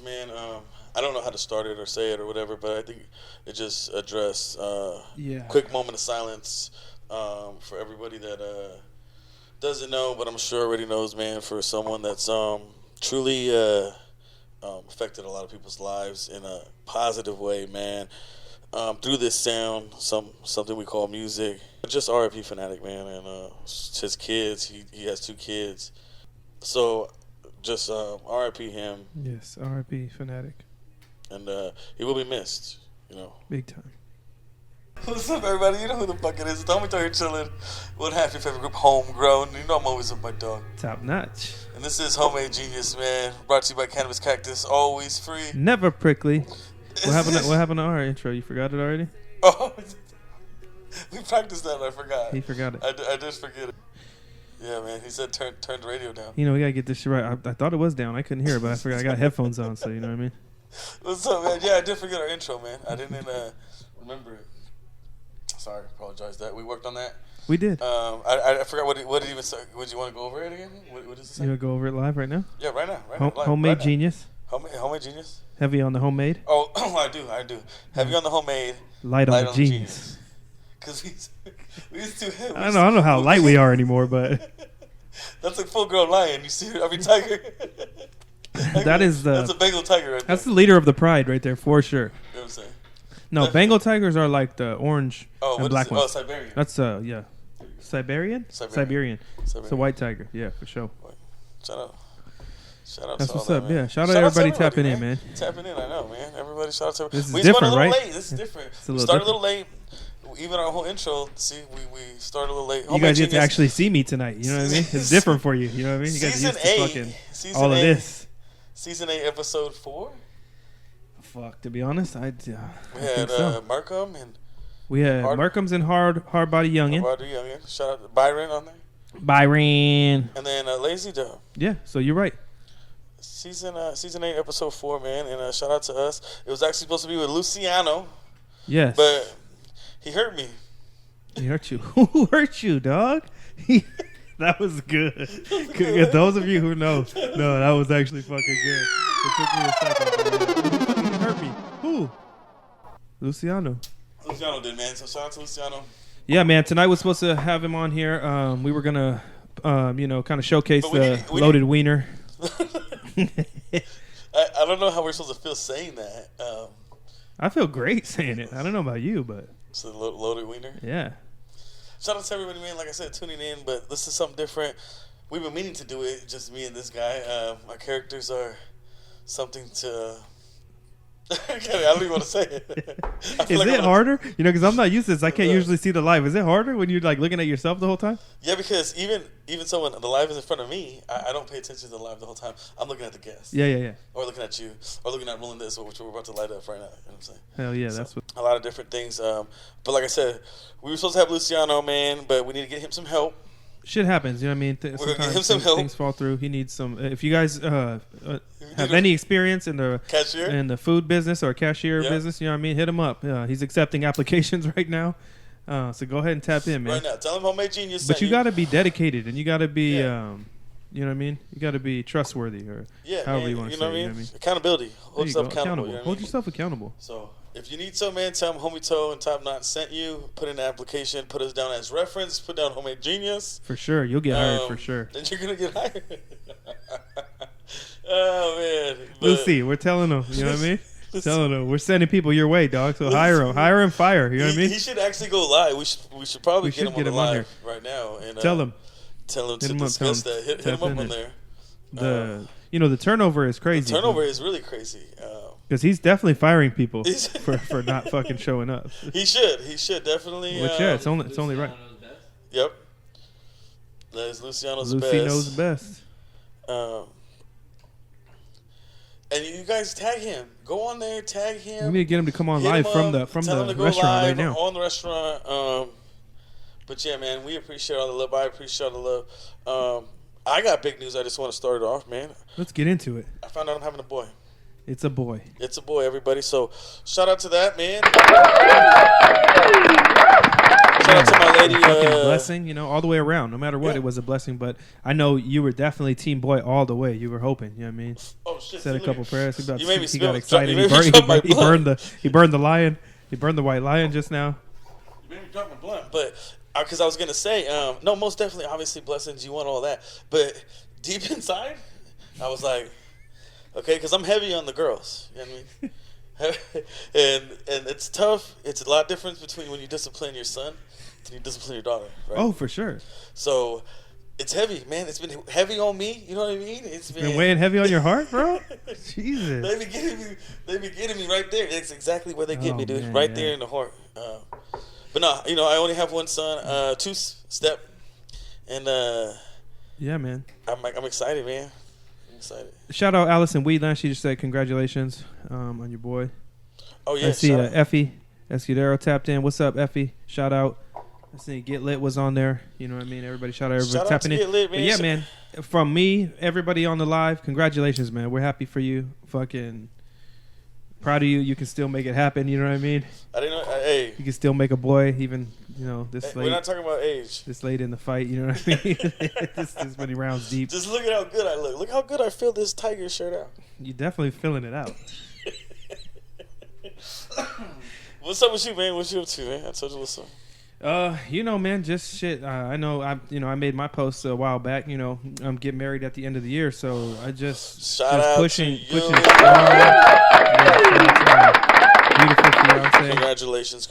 Man, I don't know how to start it or say it or whatever, but I think it just address Yeah. quick moment of silence for everybody that doesn't know, but I'm sure already knows, man. For someone that's truly affected a lot of people's lives in a positive way, man. Through this sound, something we call music. Just R.I.P. Fanatic, man, and his kids. He has two kids, so just R.I.P. him. Yes, R.I.P. Fanatic. And he will be missed, you know. Big time. What's up, everybody? You know who the fuck it is. It's Homie Toe here chilling. What half your favorite group, Homegrown. You know I'm always with my dog. Top notch. And this is Homemade Genius, man. Brought to you by Cannabis Cactus. Always free. Never prickly. What happened to our intro? You forgot it already? Oh, we practiced that and I forgot. He forgot it. I did forget it. Yeah, man. He said turn the radio down. You know, we got to get this shit right. I thought it was down. I couldn't hear it, but I forgot I got headphones on, so you know what I mean? What's up, man? Yeah, I did forget our intro, man. I didn't remember it. Sorry, apologize that. We worked on that. We did. I forgot what it even said. Would you want to go over it again? What does it say? You want to go over it live right now? Yeah, right now. Live, homemade genius. Homemade Genius. Heavy on the homemade. Oh, I do. Heavy on the homemade. Light on the genius. Because we used to heavy. I don't know how light we are anymore, but that's a full-grown lion. You see? I mean, tiger. That's a Bengal tiger right there. That's the leader of the pride right there for sure. You know what I'm saying? No, Bengal tigers are like the orange and black ones. Oh, Siberian. That's yeah. Siberian. It's a white tiger. Yeah, for sure. Shout out. That's to what's all up. that, man. Yeah, shout out everybody tapping in, man. Tapping in, I know, man. Everybody shout out to everybody. This is we different, started a little right? late. This is different. We started a little late. Even our whole intro, see, we started a little late. You guys get to actually see me tonight. You know what I mean? It's different for you. You know what I mean? You guys Season get to 8. Fucking all of this. Season 8, episode 4. Fuck, to be honest, I we had so. Markham and we had Markham's and Hard Body Youngin. Shout out to Byron on there. Byron. And then Lazy Dub. Yeah, so you're right. Season 8, episode 4, man. And shout out to us. It was actually supposed to be with Luciano. Yes. But he hurt me. He hurt you. Who hurt you, dog? That was good. Those of you who know, no, that was actually fucking good. It took me a second. He hurt me. Who? Luciano. Luciano did, man. So shout out to Luciano. Yeah, man. Tonight was supposed to have him on here. We were gonna, kind of showcase the loaded wiener. I don't know how we're supposed to feel saying that. I feel great saying it. I don't know about you, but it's a loaded wiener. Yeah. Shout out to everybody, man. Like I said, tuning in, but this is something different. We've been meaning to do it, just me and this guy. Our characters are something to... I don't even want to say it. Is it harder? You know, because I'm not used to this. I can't usually see the live. Is it harder when you're like looking at yourself the whole time? Yeah, because even so, when the live is in front of me, I don't pay attention to the live the whole time. I'm looking at the guest. Yeah. Or looking at you. Or looking at rolling this, which we're about to light up right now. You know what I'm saying? Hell yeah, so, that's what. A lot of different things. But like I said, we were supposed to have Luciano, man, but we need to get him some help. Shit happens, you know what I mean? We're going to get him some help. Things fall through. He needs some. If you guys have any experience in the food business or cashier business, you know what I mean? Hit him up. He's accepting applications right now. So go ahead and tap in, man. Right now. Tell him Homemade Genius. But you got to be dedicated and you got to be, you know what I mean? You got to be trustworthy or however you want to say it. You know what I mean? Accountability. Hold yourself accountable. You know Hold yourself accountable. So if you need some, man, tell them Homie Toe and Top Knot sent you. Put in the application. Put us down as reference. Put down Homemade Genius. For sure. You'll get hired for sure. Then you're going to get hired. Oh, man. We'll see. We're telling them. You know what I mean? Telling them. We're sending people your way, dog. So hire them. Hire and fire. You know what I mean? He should actually go live. We should probably get him on the live right now. And, tell him. Tell him to discuss that. Hit him up on there. The turnover is crazy. The turnover is really crazy. Because he's definitely firing people for not fucking showing up. He should definitely. Which it's only right. Yep. That is Luciano's best. Lucy knows best. And you guys tag him. Go on there, tag him. We need to get him to come on live from the restaurant right now. On the restaurant. But yeah, man, we appreciate all the love. I appreciate all the love. I got big news. I just want to start it off, man. Let's get into it. I found out I'm having a boy. It's a boy. It's a boy, everybody. So shout out to that, man. Shout out to my lady. Fucking blessing, you know, all the way around. No matter what, it was a blessing. But I know you were definitely team boy all the way. You were hoping. You know what I mean? Oh shit! Said a couple prayers. You made me he got spill. excited. He burned the lion. He burned the white lion just now. You made me drop my blunt, but because I was gonna say, no, most definitely, obviously, blessings. You want all that, but deep inside, I was like, okay, because I'm heavy on the girls. You know what I mean? and it's tough. It's a lot different between when you discipline your son and you discipline your daughter. Right? Oh, for sure. So it's heavy, man. It's been heavy on me. You know what I mean? It's been weighing heavy on your heart, bro. Jesus. They be getting me right there. It's exactly where they get me, dude. Man, right there in the heart. But no, you know, I only have one son, two-step, and yeah, man. I'm excited, man. Excited. Shout out Allison Wheatland. She just said congratulations on your boy. Oh yeah. I see Effie Escudero tapped in. What's up, Effie? Shout out. I see Get Lit was on there. You know what I mean? Everybody shout out everybody tapping in. Get Lit, man. But yeah, man. From me, everybody on the live, congratulations, man. We're happy for you. Fucking proud of you. You can still make it happen. You know what I mean? I didn't know. Hey. You can still make a boy, even this late. We're not talking about age. This late in the fight. You know what I mean? this many rounds deep. Just look at how good I look. Look how good I feel this Tiger shirt out. You definitely filling it out. What's up with you, man? What you up to, man? I told you what's up. You know, man, just shit. I know I made my post a while back. You know, I'm getting married at the end of the year, so I just pushing strong. Beautiful fiance. Congratulations.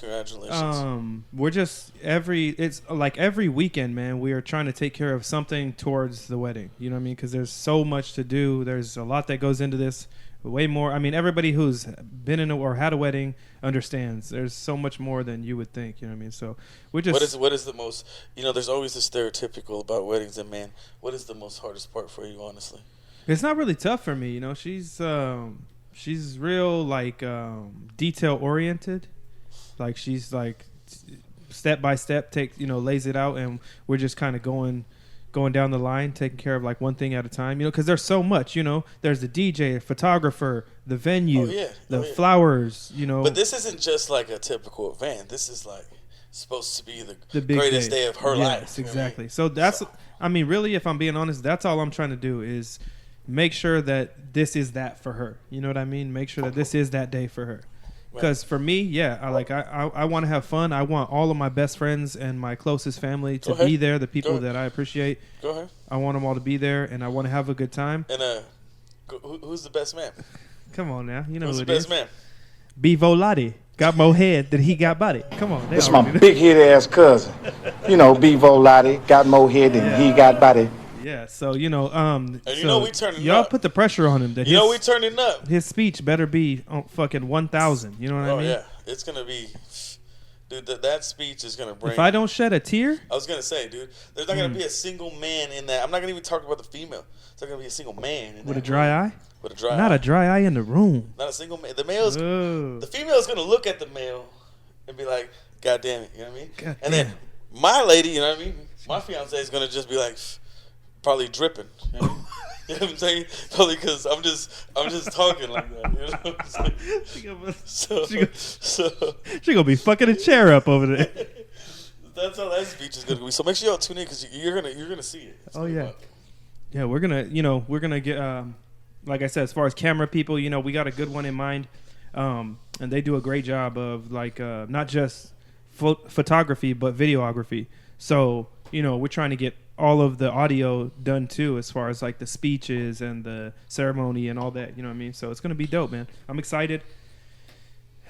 We're just it's like every weekend, man. We are trying to take care of something towards the wedding. You know what I mean? Because there's so much to do. There's a lot that goes into this. Way more. I mean, everybody who's been in or had a wedding understands. There's so much more than you would think. You know what I mean? So we're just. What is the most? You know, there's always this stereotypical about weddings, and man, what is the most hardest part for you, honestly? It's not really tough for me. You know, she's real like detail oriented. Like she's like step by step lays it out, and we're just kind of going down the line, taking care of like one thing at a time, you know, because there's so much, you know, there's the DJ, photographer, the venue, the flowers, you know. But this isn't just like a typical event. This is like supposed to be the greatest day of her life. Yes, exactly. So I mean, really, if I'm being honest, that's all I'm trying to do is make sure that this is that for her. You know what I mean? Make sure that this is that day for her. Because for me, I want to have fun. I want all of my best friends and my closest family to be there, the people that I appreciate. Go ahead. I want them all to be there, and I want to have a good time. And who's the best man? Come on now. You know who's who the it best is. man? Bevo Lottie. Got more head than he got body. Come on. It's my big head ass cousin. You know, Bevo Lottie got more head than he got body. Yeah, so you know, and you know we turning y'all up. Put the pressure on him. That you know we turning up. His speech better be on fucking 1,000. You know what I mean? Oh yeah, it's gonna be, dude. That speech is gonna bring. If I don't shed a tear, I was gonna say, dude, there's not gonna be a single man in that. I'm not gonna even talk about the female. There's not gonna be a single man in with that a dry room. eye. With a dry not eye. a dry eye in the room. Not a single man. The female is gonna look at the male and be like, God damn it, you know what I mean? God and damn. then my lady, you know what I mean? My fiance is gonna just be like, probably dripping. You know what I'm saying? Probably because I'm just talking like that. You know what I'm saying? She gonna be fucking a chair up over there. That's how that speech is gonna be. So make sure y'all tune in because you're gonna see it. Oh yeah, yeah. We're gonna get like I said, as far as camera people, you know, we got a good one in mind, and they do a great job of like not just photography but videography. So you know, we're trying to get all of the audio done too, as far as like the speeches and the ceremony and all that. You know what I mean? So it's gonna be dope, man. I'm excited.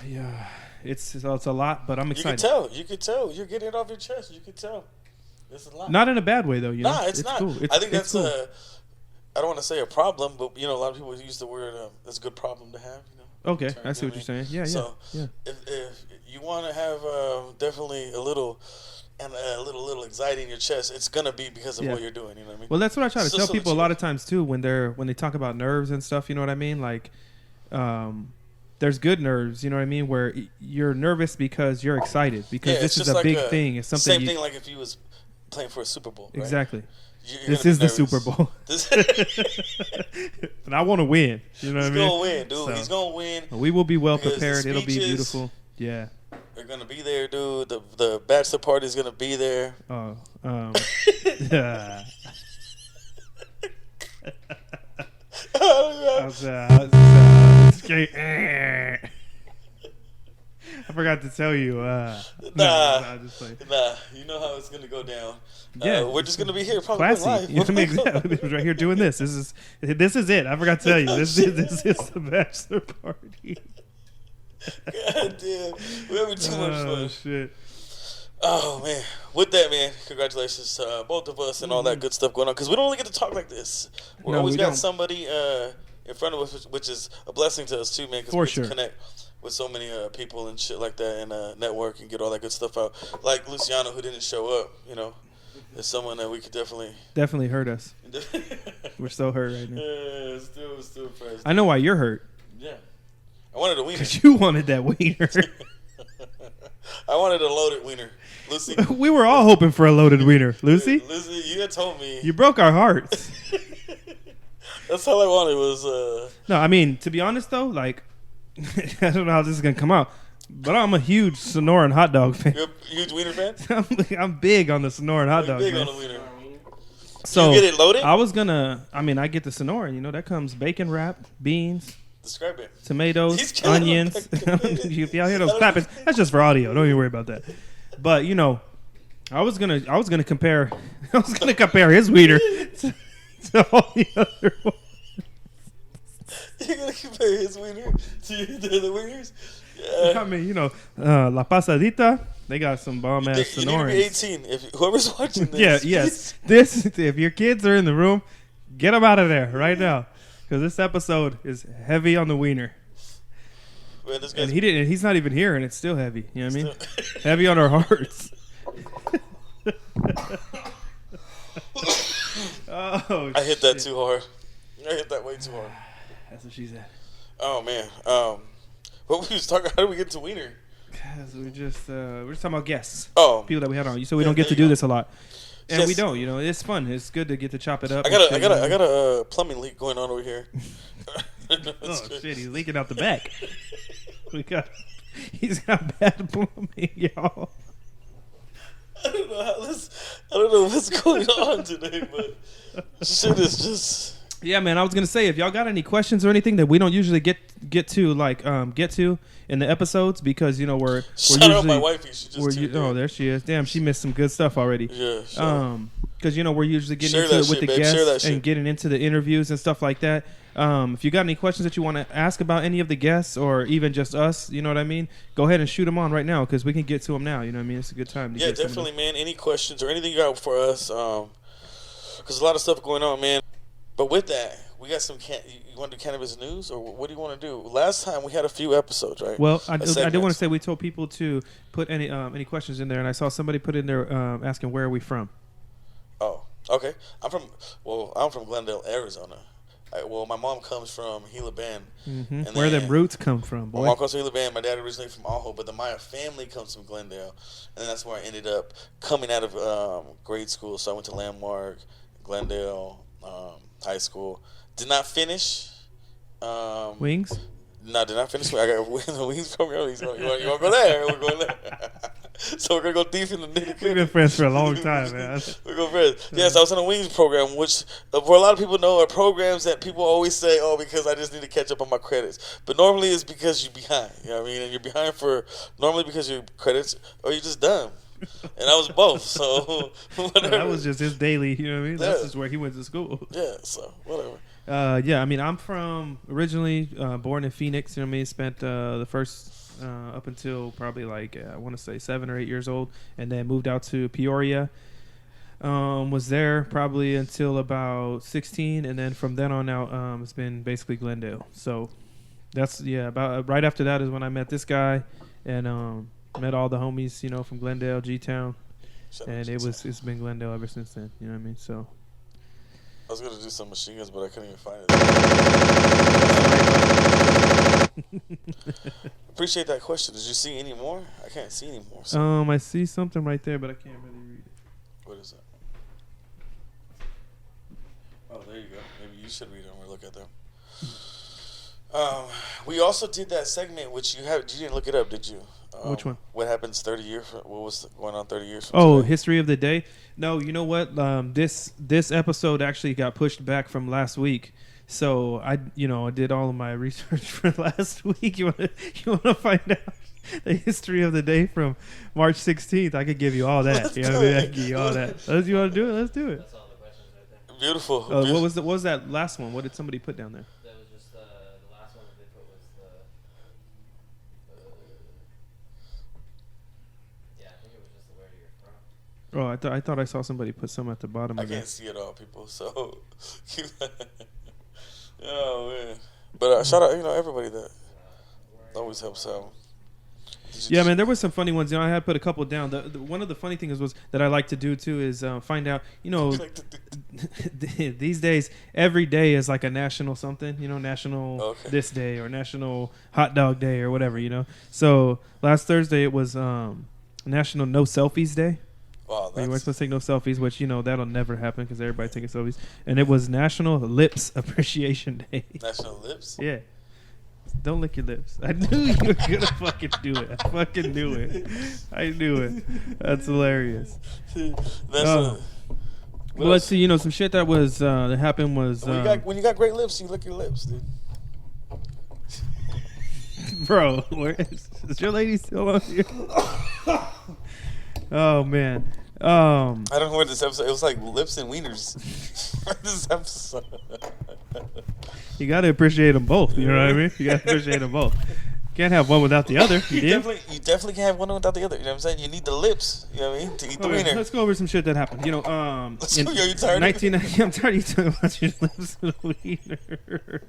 Yeah, it's a lot, but I'm excited. You could tell. You're getting it off your chest. You could tell. It's a lot. Not in a bad way though. You know? Nah, it's not. Cool. I think that's cool. I don't want to say a problem, but you know, a lot of people use the word that's a good problem to have. You know. Okay, I see what you're saying. Yeah, so yeah. If you want to have definitely a little anxiety in your chest, it's gonna be because of what you're doing. You know what I mean? Well, that's what I try to tell people a lot of times too when they talk about nerves and stuff. You know what I mean? Like, there's good nerves. You know what I mean? Where you're nervous because you're excited because this is a big thing. It's something. Same thing like if you was playing for a Super Bowl. Right? Exactly. This is the Super Bowl. And I want to win. You know what I mean? He's going to win, dude. So, he's going to win. We will be well prepared. It'll be beautiful. Yeah. They're going to be there, dude. The bachelor party is going to be there. Oh. I forgot to tell you. Nah, you know how it's gonna go down. Yeah, we're just gonna be here, probably classy. live. You know what I mean? Exactly. We're right here doing this. This is it. I forgot to tell you. This is the bachelor party. God damn, we're having too much fun. Oh shit. Oh man, with that, man, congratulations to both of us and all that good stuff going on. Because we don't really get to talk like this. We always got somebody in front of us, which is a blessing to us too, man. Because we get to connect with so many people and shit like that, and network and get all that good stuff out. Like Luciano, who didn't show up, you know, is someone that we could definitely hurt us. We're so hurt right now. Yeah, still fresh. I know why you're hurt. Yeah, I wanted a wiener. Because you wanted that wiener. I wanted a loaded wiener, Lucy. We were all hoping for a loaded wiener, Lucy. Lucy, you had told me. You broke our hearts. That's all I wanted was. No, I mean, to be honest though, like. I don't know how this is gonna come out, but I'm a huge Sonoran hot dog fan. You're a huge wiener fan? I'm big on the Sonoran hot dog. Big on the wiener. So you get it loaded? I get the Sonoran. You know that comes bacon wrapped, beans. Describe it. Tomatoes, onions. If y'all hear those clapping, that's just for audio. Don't even worry about that. But you know, I was gonna compare his wiener to all the other ones. You're going to compare his wiener to the other wieners? Yeah. I mean, you know, La Pasadita, they got some bomb-ass Sonorans. You need to be 18. If whoever's watching this. Yes. If your kids are in the room, get them out of there right now. Because this episode is heavy on the wiener. Man, and he's not even here, and it's still heavy. You know what I mean? Heavy on our hearts. I hit that too hard. I hit that way too hard. That's what she said. Oh man, what we was talking? How did we get to wiener? Because we're just talking about guests. Oh, people that we had on. So we don't get to do this a lot, and we don't. You know, it's fun. It's good to get to chop it up. I got a plumbing leak going on over here. Oh shit, he's leaking out the back. He's got bad plumbing, y'all. I don't know what's going on today, but shit is just. Yeah, man. I was gonna say, if y'all got any questions or anything that we don't usually get to in the episodes, because you know we're shout out my wifey. She just there she is. Damn, she missed some good stuff already. Yeah. Because you know we're usually getting into it with the guests and getting into the interviews and stuff like that. If you got any questions that you want to ask about any of the guests or even just us, you know what I mean, go ahead and shoot them on right now because we can get to them now. You know what I mean? It's a good time. Yeah, definitely, man. Any questions or anything you got for us? Because a lot of stuff going on, man. But with that, we got some. You want to do cannabis news, or what do you want to do? Last time we had a few episodes, right? Well, I did want to say we told people to put any questions in there, and I saw somebody put in there asking where are we from. Oh, okay. I'm from Glendale, Arizona. My mom comes from Gila Bend. Mm-hmm. Where them roots come from, boy. My mom comes from Gila Bend. My dad originally from Ajo, but the Maya family comes from Glendale, and that's where I ended up coming out of grade school. So I went to Landmark, Glendale. High school. Did not finish. Wings? No, did not finish. I got wings from your. You want to go there? We're going there. So we're going to go deep in the nitty-gritty. We've been friends for a long time, man. We're going friends. Yes, I was in a wings program, which for a lot of people know are programs that people always say, oh, because I just need to catch up on my credits. But normally it's because you're behind. You know what I mean? And you're behind normally because your credits or you're just dumb. And I was both, so whatever. That was just his daily, you know what I mean? That's just where he went to school. Yeah, so whatever. Yeah, I mean, I'm originally born in Phoenix, you know what I mean? Spent the first, up until probably I want to say 7 or 8 years old, and then moved out to Peoria. Was there probably until about 16, and then from then on out, it's been basically Glendale. So that's, about right after that is when I met this guy, and met all the homies, you know, from Glendale, G-Town, and it's been Glendale ever since then. You know what I mean? So I was gonna do some machine guns, but I couldn't even find it. Appreciate that question. Did you see any more? I can't see any more. So. I see something right there, but I can't really read it. What is that? We also did that segment, which you didn't look it up, did you? Which one? What happens 30 years? What was going on 30 years from Oh, today? history of the day. No, you know what? This episode actually got pushed back from last week. So I did all of my research for last week. You want to find out the history of the day from March 16th? I could give you all that. You know what I mean? I can give you all that. You want to do it? Let's do it. That's all the questions right there. Beautiful. What was that last one? What did somebody put down there? That was just the last one that they put was the. Yeah, I think it was just the where you're from. Oh, I thought I saw somebody put some at the bottom. I of can't that. see it all, people. So, oh man! But shout out, everybody that always helps out. Yeah, man, there was some funny ones. I had put a couple down. One of the funny things was that I like to do too is find out. These days, every day is like a national something. National this day or National Hot Dog Day or whatever. So last Thursday it was National No Selfies Day. Wow, you weren't supposed to take no selfies, which that'll never happen because everybody's taking selfies. And it was National Lips Appreciation Day. National Lips. Yeah. Don't lick your lips. I knew you were gonna fucking do it. I fucking knew it. I knew it. That's hilarious. Well, let's see. Some shit that was that happened was when you got great lips, you lick your lips, dude. Bro, where is your lady still on here? Oh man. I don't know what this episode. It was like lips and wieners. This episode. You got to appreciate them both. You know what I mean? You got to appreciate them both. Can't have one without the other. You definitely can't have one without the other. You know what I'm saying? You need the lips. You know what I mean? To eat the wiener. Let's go over some shit that happened. Let's go. Yo, you tired? I'm tired of you talking about your lips and wiener.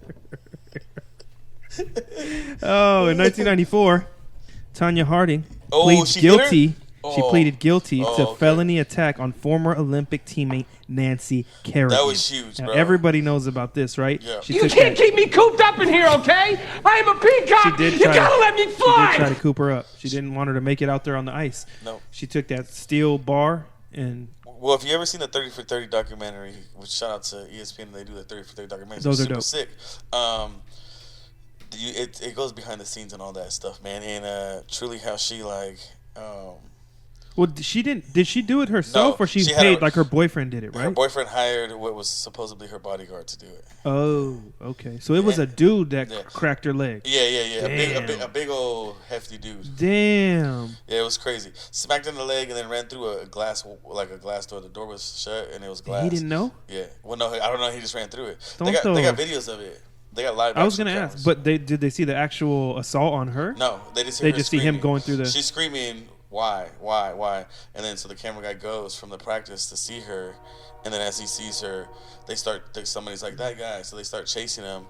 Oh, in 1994, Tanya Harding pleads guilty. She pleaded guilty to felony attack on former Olympic teammate Nancy Kerrigan. That was huge, now, bro. Everybody knows about this, right? Yeah. You can't keep me cooped up in here, okay? I am a peacock. You gotta let me fly. She did try to coop her up. She didn't want her to make it out there on the ice. No. She took that steel bar and... Well, if you ever seen the 30 for 30 documentary, which shout out to ESPN, they do the 30 for 30 documentary. Those are super dope. Sick. It goes behind the scenes and all that stuff, man. And truly how she well, she didn't. Did she do it herself, or she paid like her boyfriend did it? Right. Her boyfriend hired what was supposedly her bodyguard to do it. Oh, okay. So it was a dude that cracked her leg. Yeah. A big old hefty dude. Damn. Yeah, it was crazy. Smacked in the leg and then ran through a glass door. The door was shut and it was glass. He didn't know. Yeah. Well, no, I don't know. He just ran through it. They got videos of it. They got live. I was gonna ask, but did they see the actual assault on her? No, they just see him going through the. She's screaming, why? And then so the camera guy goes from the practice to see her, and then as he sees her, somebody's like, that guy. So they start chasing him,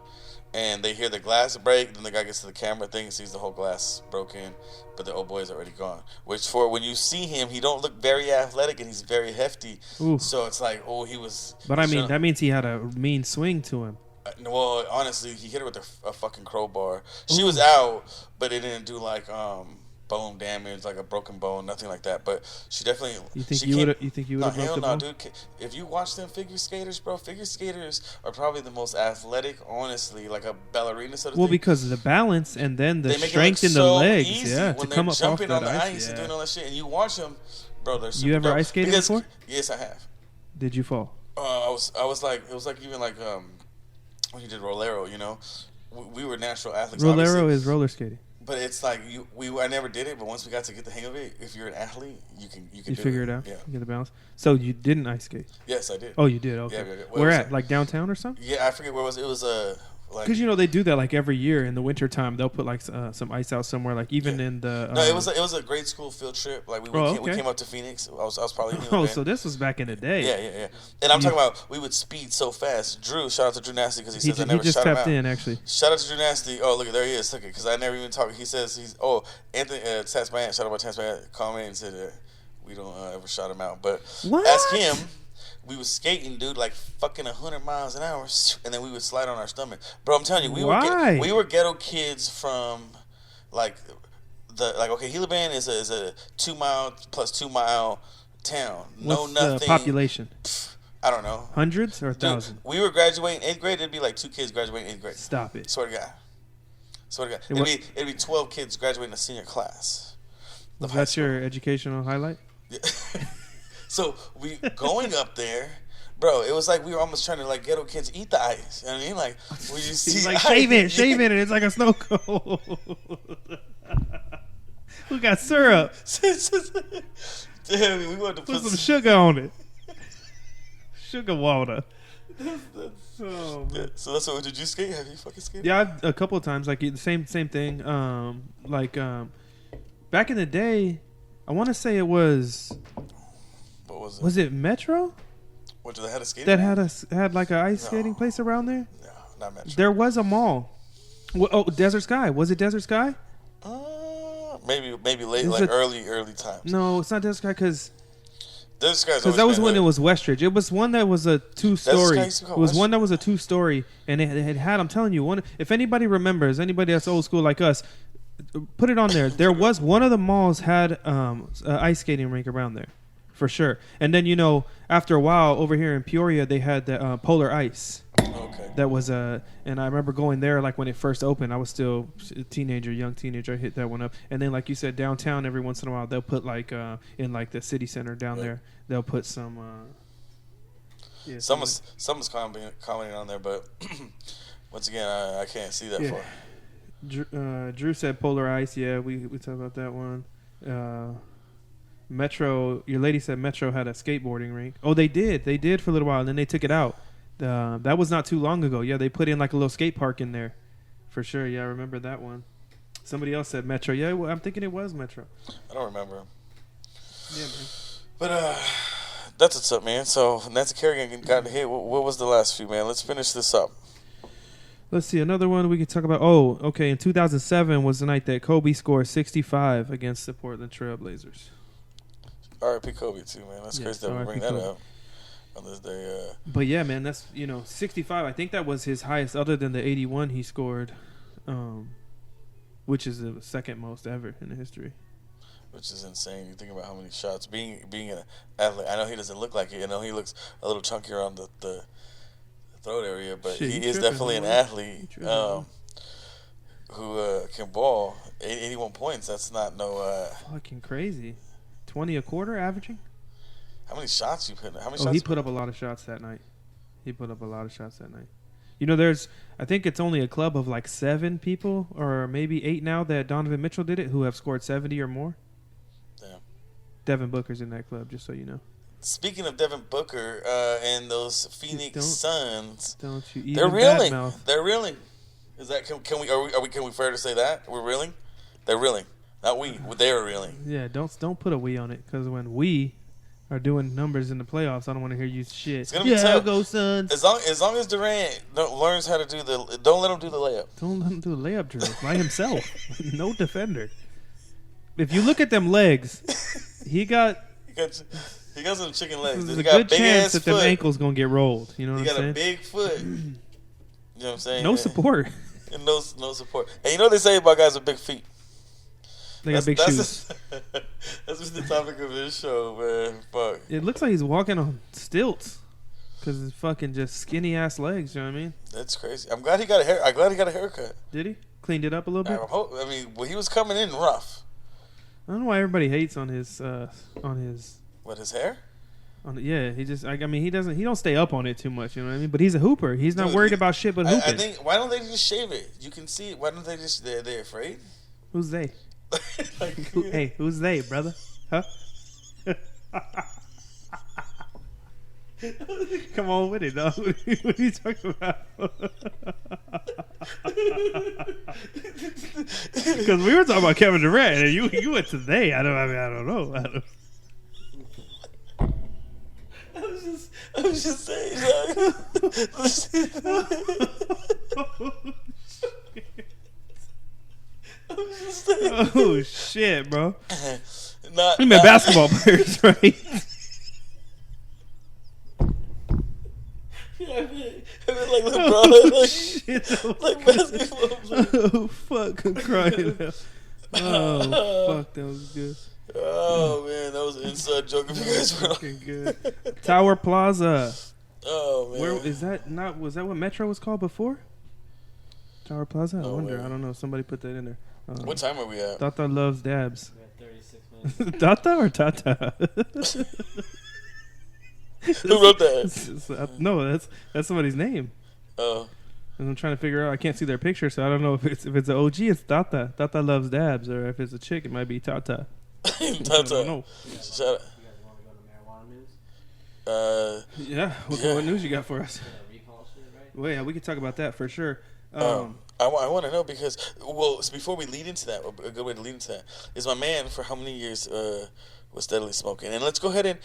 and they hear the glass break. Then the guy gets to the camera thing and sees the whole glass broken, but the old boy is already gone. Which when you see him, he don't look very athletic and he's very hefty. Ooh. So it's like, he was. But I mean, that means he had a mean swing to him. Well, honestly, he hit her with a fucking crowbar. She was out, but it didn't do like bone damage, like a broken bone, nothing like that. But she definitely. You think you would have? Hell no, dude. If you watch them figure skaters, bro, figure skaters are probably the most athletic. Honestly, like a ballerina sort of thing. Well, because of the balance and then the strength in the legs, to come up off that on the ice, and doing all that shit, and you watch them, bro. They're super You ever dope. ice skated before? Yes, I have. Did you fall? I was like, it was like even like when you did Rolero, we were natural athletes. Rolero obviously. is roller skating. But it's like I never did it, but once we got to get the hang of it, if you're an athlete, you can figure it out. Yeah. You get the balance. So you didn't ice skate? Yes, I did. Oh, you did. Okay. Yeah. Where at? Like downtown or something? Yeah, I forget where it was. It was like because they do that like every year in the wintertime. They'll put like some ice out somewhere. Like even in the no, it was a grade school field trip. Like we came up to Phoenix. I was probably so this was back in the day. Yeah. And I'm talking about we would speed so fast. Drew, shout out to Drew Nasty because he says I never just shot him tapped out. in actually. Shout out to Drew Nasty. Oh look, there he is. Look it, because I never even talked. He says Anthony Tasman. Shout out to Tasman. Comment and said we don't ever shot him out, but ask him. We was skating, dude, like fucking 100 miles an hour, and then we would slide on our stomach. Bro, I'm telling you, we were ghetto kids from, Gila Bend is a 2 mile plus 2 mile town. What's nothing. The population? I don't know. Hundreds or thousands? We were graduating 8th grade. It'd be like 2 kids graduating 8th grade. Stop it. Swear to God. Swear to God. It wa- It'd be 12 kids graduating a senior class. of high That's school. your educational highlight? Yeah. So we going up there, bro. It was like we were almost trying to like ghetto kids eat the ice. You know what I mean, like we just He's see like, ice. shave it, and it's like a snow cone. We got syrup. Damn, we wanted to Put some sugar on it. Sugar water. Oh, man. So that's what did you skate? Have you fucking skated? Yeah, a couple of times. Like the same thing. Back in the day, I want to say it was. What was it? Was it Metro What, they had a skate? that had like an ice skating place around there? No, not Metro. There was a mall. Oh, Desert Sky. Was it Desert Sky? Maybe late, Is like it- early times. No, it's not Desert Sky because Because that was when it was Westridge. It was one that was a two-story. Sky used to be It called was one Westridge? that was a two-story, and it had. I'm telling you, one. If anybody remembers, anybody that's old school like us, put it on there. There was one of the malls had an ice skating rink around there, for sure. And then after a while, over here in Peoria, they had the Polar Ice. Okay. That was and I remember going there like when it first opened. I was still a young teenager. I hit that one up, and then like you said, downtown every once in a while they'll put like in like the city center down there, they'll put some. Someone's commenting on there, but once again, I can't see that far. Drew said Polar Ice. Yeah, we talked about that one. Metro. Your lady said Metro had a skateboarding rink. Oh, they did for a little while, and then they took it out. That was not too long ago. Yeah, they put in like a little skate park in there, for sure. Yeah, I remember that one. Somebody else said Metro. Yeah, well, I'm thinking it was Metro. I don't remember. Yeah, man. But that's what's up, man. So Nancy Kerrigan got hit. What was the last few, man? Let's finish this up. Let's see another one we could talk about. Oh, okay. In 2007 was the night that Kobe scored 65 against the Portland Trail Blazers. R.I.P. Kobe too, man. That's Yes, crazy that we R.I.P. bring that Kobe. up on this day. But yeah, man, that's 65. I think that was his highest, other than the 81 he scored, which is the second most ever in the history. Which is insane. You think about how many shots. Being an athlete, I know he doesn't look like it. I know he looks a little chunkier on the throat area, but Shit, he he is tripping, definitely an man. athlete He tripping, who can ball. 81 points. That's not no. Fucking crazy. 20 a quarter averaging? How many shots you put? How many Oh, shots? he put up a lot of shots that night. There's, I think it's only a club of like 7 people, or maybe 8 now, that Donovan Mitchell did it, who have scored 70 or more. Damn. Devin Booker's in that club, just so you know. Speaking of Devin Booker and those Phoenix Suns, Don't you even they're reeling. badmouth. They're reeling. Is that can we can we fair to say that we're reeling? They're reeling. Not we. They are reeling. Yeah, don't put a we on it, because when we are doing numbers in the playoffs, I don't want to hear you shit. It's gonna be tough. Go Suns. As long as Durant learns how to don't let him do the layup. Don't let him do a layup drill by himself. No defender. If you look at them legs, he got He got some chicken legs. there's He a got good big chance ass that foot. them ankles gonna get rolled. You know He what I'm got a saying? big foot. You know what I'm saying? No support. And no support. And you know what they say about guys with big feet? They got big shoes. That's just the topic of this show, man. Fuck. It looks like he's walking on stilts, because his fucking just skinny ass legs. You know what I mean? That's crazy. I'm glad he got a haircut. Did he cleaned it up a little bit? I mean, he was coming in rough. I don't know why everybody hates on his What, his hair? yeah, he just he don't stay up on it too much, you know what I mean? But he's a hooper. He's not Dude, worried about shit but hooping. I think, why don't they just shave it? You can see it. Why don't they just, they're afraid? Who's they? Like, Hey, who's they, brother? Huh? Come on with it, dog. What are you talking about? Because we were talking about Kevin Durant, and you went to they. I don't know. I was just saying, Oh shit, bro! Not, You meant basketball players, right? I mean, like LeBron, Oh, like, shit. like basketball players. Oh fuck! I'm crying now. Oh fuck! That was good. Oh man, that was an inside joke. If you guys were Fucking good. Tower Plaza. oh man, Where is that? Was that what Metro was called before? Tower Plaza? I No wonder. way. I don't know. Somebody put that in there. What time are we at? Tata loves dabs. We had 36 minutes. Tata or Tata? Who wrote that? No, that's somebody's name. Oh. And I'm trying to figure out. I can't see their picture, so I don't know if it's an OG. It's Tata. Tata loves dabs, or if it's a chick, it might be Tata. I don't know. Shout out. You guys want to go to marijuana news? Yeah. Yeah. What news you got for us? Recall shit, right? Well, yeah, we could talk about that for sure. I want to know because, well, before we lead into that, a good way to lead into that is my man for how many years was steadily smoking. And let's go ahead and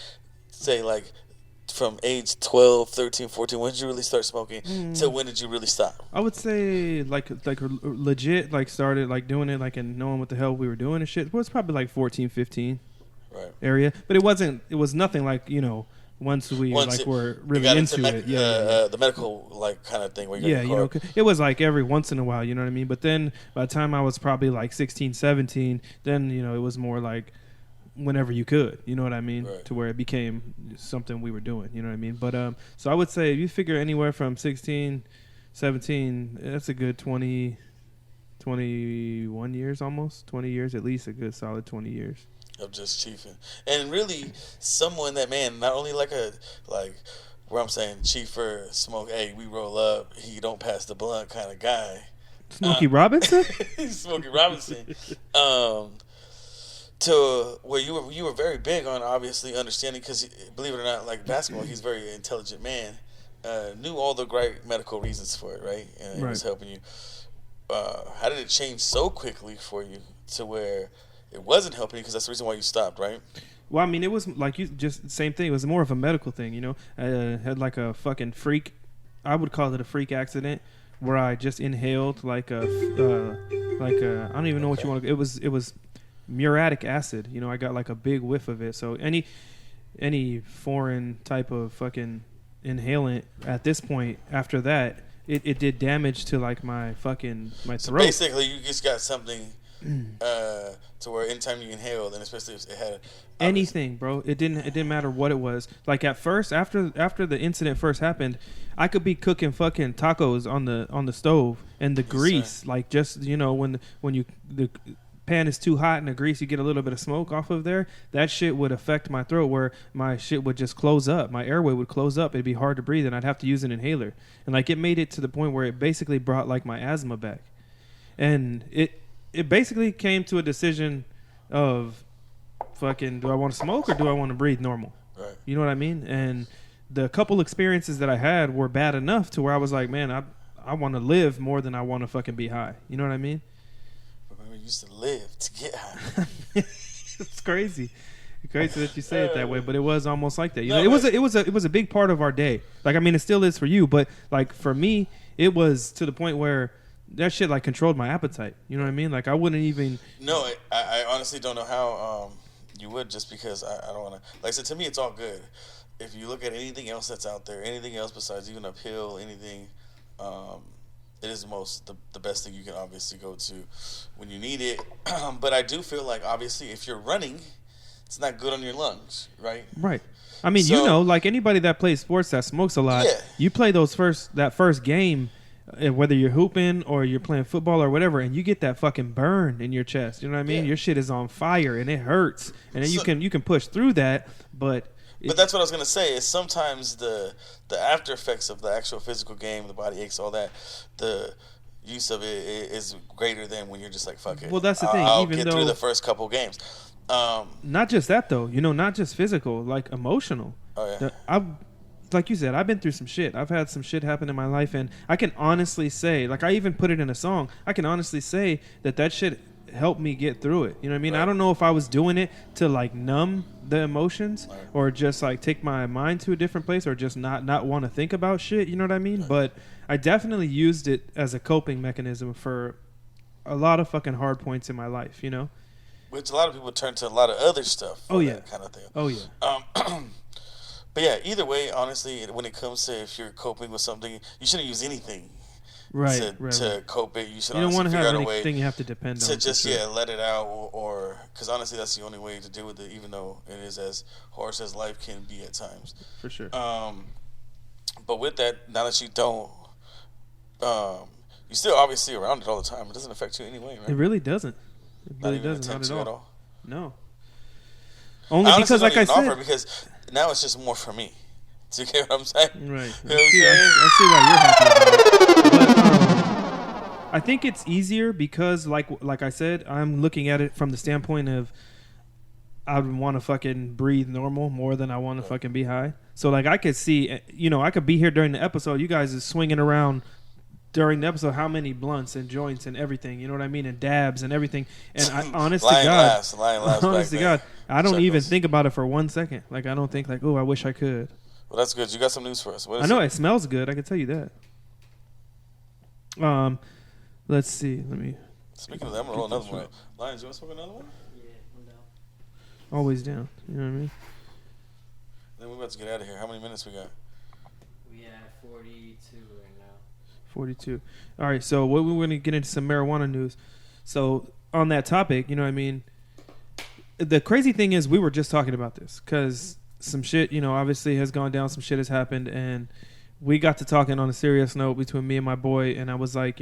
say, like, from age 12, 13, 14, when did you really start smoking till when did you really stop? I would say like legit like started like doing it like and knowing what the hell we were doing and shit. It was probably like 14, 15 Right. area, but it was nothing like, you know, once we were really got into it. the medical like kind of thing where Yeah, you know, it was like every once in a while, you know what I mean? But then by the time I was probably like 16, 17, then, you know, it was more like whenever you could, you know what I mean? Right. To where it became something we were doing, you know what I mean? But so I would say if you figure anywhere from 16, 17, that's a good 20, 21 years almost, 20 years at least, a good solid 20 years. Of just chiefing. And really someone that, man, not only like where I'm saying chiefer, smoke, hey, we roll up, he don't pass the blunt kind of guy. Smokey Robinson? Smokey Robinson. To where you were very big on obviously understanding, because believe it or not, like basketball, he's a very intelligent man. Knew all the right medical reasons for it, right? And it was helping you. How did it change so quickly for you to where it wasn't helping you? Because that's the reason why you stopped, right? Well, I mean, it was like you just same thing. It was more of a medical thing, you know. I had like a fucking freak. I would call it a freak accident where I just inhaled like a I don't even know what you want to. It was muriatic acid. You know, I got like a big whiff of it. So any foreign type of fucking inhalant at this point after that, it did damage to like my throat. So basically, you just got something to where anytime you inhaled, and especially if it had anything, bro, it didn't matter what it was. Like at first, after the incident first happened, I could be cooking fucking tacos on the stove, and the grease, like just, you know, when the pan is too hot and the grease, you get a little bit of smoke off of there, that shit would affect my throat where my shit would just close up. My airway would close up. It'd be hard to breathe and I'd have to use an inhaler. And like it made it to the point where it basically brought like my asthma back. And it basically came to a decision of fucking, do I want to smoke or do I want to breathe normal? Right. You know what I mean? And the couple experiences that I had were bad enough to where I was like, man, I want to live more than I want to fucking be high. You know what I mean? We used to live to get high. It's crazy. It's crazy that you say it that way, but it was almost like that. You know, it was a big part of our day. Like, I mean, it still is for you, but like for me, it was to the point where that shit like controlled my appetite. You know what I mean? Like I wouldn't even. No, I honestly don't know how you would, just because I don't want to. Like I said, to me, it's all good. If you look at anything else that's out there, anything else besides even a pill, anything. It is the best thing you can obviously go to when you need it. But I do feel like, obviously, if you're running, it's not good on your lungs, right? Right. I mean, you know, like anybody that plays sports that smokes a lot, you play that first game, whether you're hooping or you're playing football or whatever, and you get that fucking burn in your chest. You know what I mean? Your shit is on fire and it hurts, and then you can push through that, but that's what I was gonna say. Is sometimes the after effects of the actual physical game, the body aches, all that, the use of it is greater than when you're just like, fuck it. Well, that's the thing. I'll even get though through the first couple games. Not just that though. You know, not just physical, like emotional. Oh yeah. Like you said, I've been through some shit. I've had some shit happen in my life, and I can honestly say, like I even put it in a song. I can honestly say that shit helped me get through it. You know what I mean? Right. I don't know if I was doing it to like numb the emotions, right, or just like take my mind to a different place, or just not want to think about shit. You know what I mean? Right. But I definitely used it as a coping mechanism for a lot of fucking hard points in my life. You know, which a lot of people turn to a lot of other stuff. For that kind of thing. Oh yeah. But yeah, either way, honestly, when it comes to if you're coping with something, you shouldn't use anything. Right, to cope it. You should don't want to have anything way you have to depend to on. Just let it out, or because honestly, that's the only way to deal with it. Even though it is as harsh as life can be at times. For sure. But with that, now that you don't You still obviously around it all the time. It doesn't affect you anyway, right? It really doesn't. It really Not even doesn't. Not attempt at to all. No. Only I because, like I said, because now it's just more for me. Do you get what I'm saying? Right. You know what I'm saying? I see why you're happy about it. But I think it's easier because, like I said, I'm looking at it from the standpoint of I would want to fucking breathe normal more than I want to fucking be high. So, like, I could see, I could be here during the episode. You guys is swinging around during the episode how many blunts and joints and everything, you know what I mean, and dabs and everything. And I, honest to God, I don't even think about it for 1 second. Like, I don't think like, oh, I wish I could. Well, that's good. You got some news for us. What is I know it smells good. I can tell you that. Let's see. Let me. Speaking of that, I'm gonna roll another one. Lions, you want to smoke another one? Yeah, I'm down. Always down. You know what I mean? Then we're about to get out of here. How many minutes we got? We at 42 right now. 42. All right, so we're going to get into some marijuana news. So on that topic, you know what I mean, the crazy thing is we were just talking about this because some shit, obviously has gone down. Some shit has happened, and we got to talking on a serious note between me and my boy, and I was like,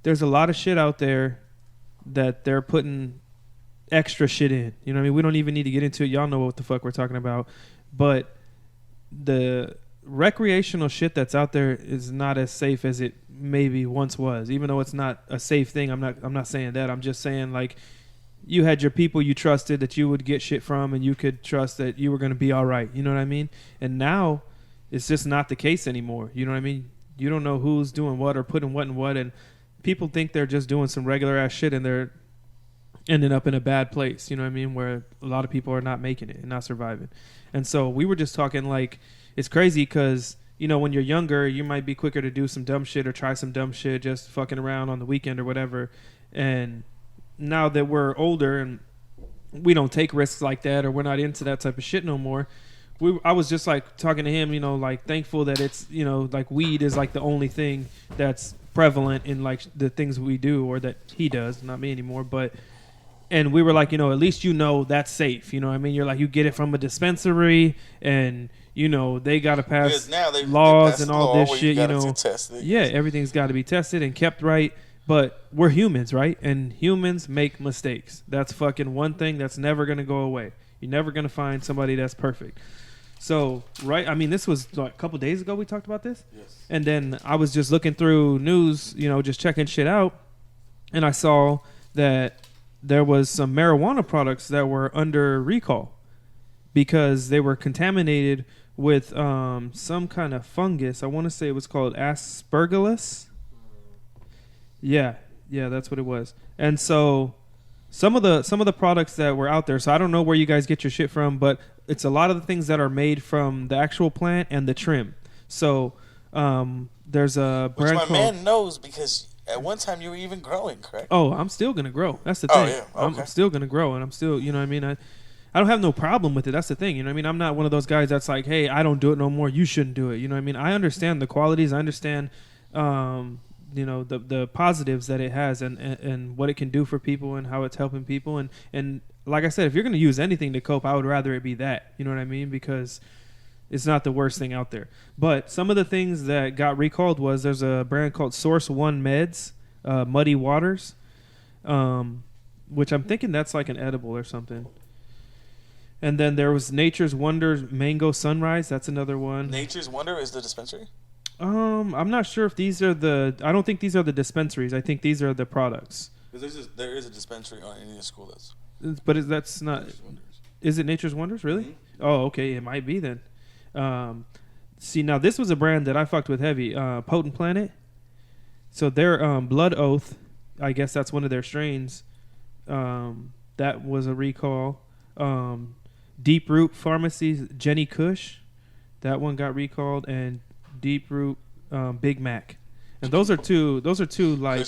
there's a lot of shit out there that they're putting extra shit in. You know what I mean? We don't even need to get into it. Y'all know what the fuck we're talking about. But the recreational shit that's out there is not as safe as it maybe once was. Even though it's not a safe thing, I'm not saying that. I'm just saying, like, you had your people you trusted that you would get shit from, and you could trust that you were going to be all right. You know what I mean? And now it's just not the case anymore. You know what I mean? You don't know who's doing what or putting what in what, and people think they're just doing some regular ass shit and they're ending up in a bad place. You know what I mean? Where a lot of people are not making it and not surviving. And so we were just talking, like, it's crazy because, when you're younger, you might be quicker to do some dumb shit or try some dumb shit just fucking around on the weekend or whatever. And now that we're older and we don't take risks like that, or we're not into that type of shit no more, I was just like talking to him, like, thankful that it's, like, weed is like the only thing that's prevalent in like the things we do, or that he does, not me anymore. But and we were like, at least that's safe. You know what I mean? You're like, you get it from a dispensary, and they got to pass laws and all this shit. Yeah, everything's got to be tested and kept right. But we're humans, right? And humans make mistakes. That's fucking one thing that's never gonna go away. You're never gonna find somebody that's perfect. So, right? I mean, this was like a couple days ago we talked about this. Yes. And then I was just looking through news, just checking shit out, and I saw that there was some marijuana products that were under recall because they were contaminated with some kind of fungus. I want to say it was called Aspergillus. Yeah, that's what it was. And so some of the products that were out there, so I don't know where you guys get your shit from, but it's a lot of the things that are made from the actual plant and the trim. So there's a brand called... Which my man knows because at one time you were even growing, correct? Oh, I'm still going to grow. That's the thing. Oh, yeah. Okay. I'm still going to grow, and I'm still, you know what I mean? I don't have no problem with it. That's the thing. You know what I mean? I'm not one of those guys that's like, hey, I don't do it no more. You shouldn't do it. You know what I mean? I understand the qualities. I understand... the positives that it has and what it can do for people and how it's helping people. And like I said, if you're going to use anything to cope, I would rather it be that. You know what I mean? Because it's not the worst thing out there. But some of the things that got recalled was there's a brand called Source One Meds, Muddy Waters, which I'm thinking that's like an edible or something. And then there was Nature's Wonder Mango Sunrise. That's another one. Nature's Wonder is the dispensary? I'm not sure if these are I don't think these are the dispensaries. I think these are the products. Because there is a dispensary on Indian School that's... But that's not... Is it Nature's Wonders, really? Mm-hmm. Oh, okay. It might be then. See, now this was a brand that I fucked with heavy. Potent Planet. So their Blood Oath, I guess that's one of their strains. That was a recall. Deep Root Pharmacy's Jenny Kush. That one got recalled. And Deep Root Big Mac. And those are two like...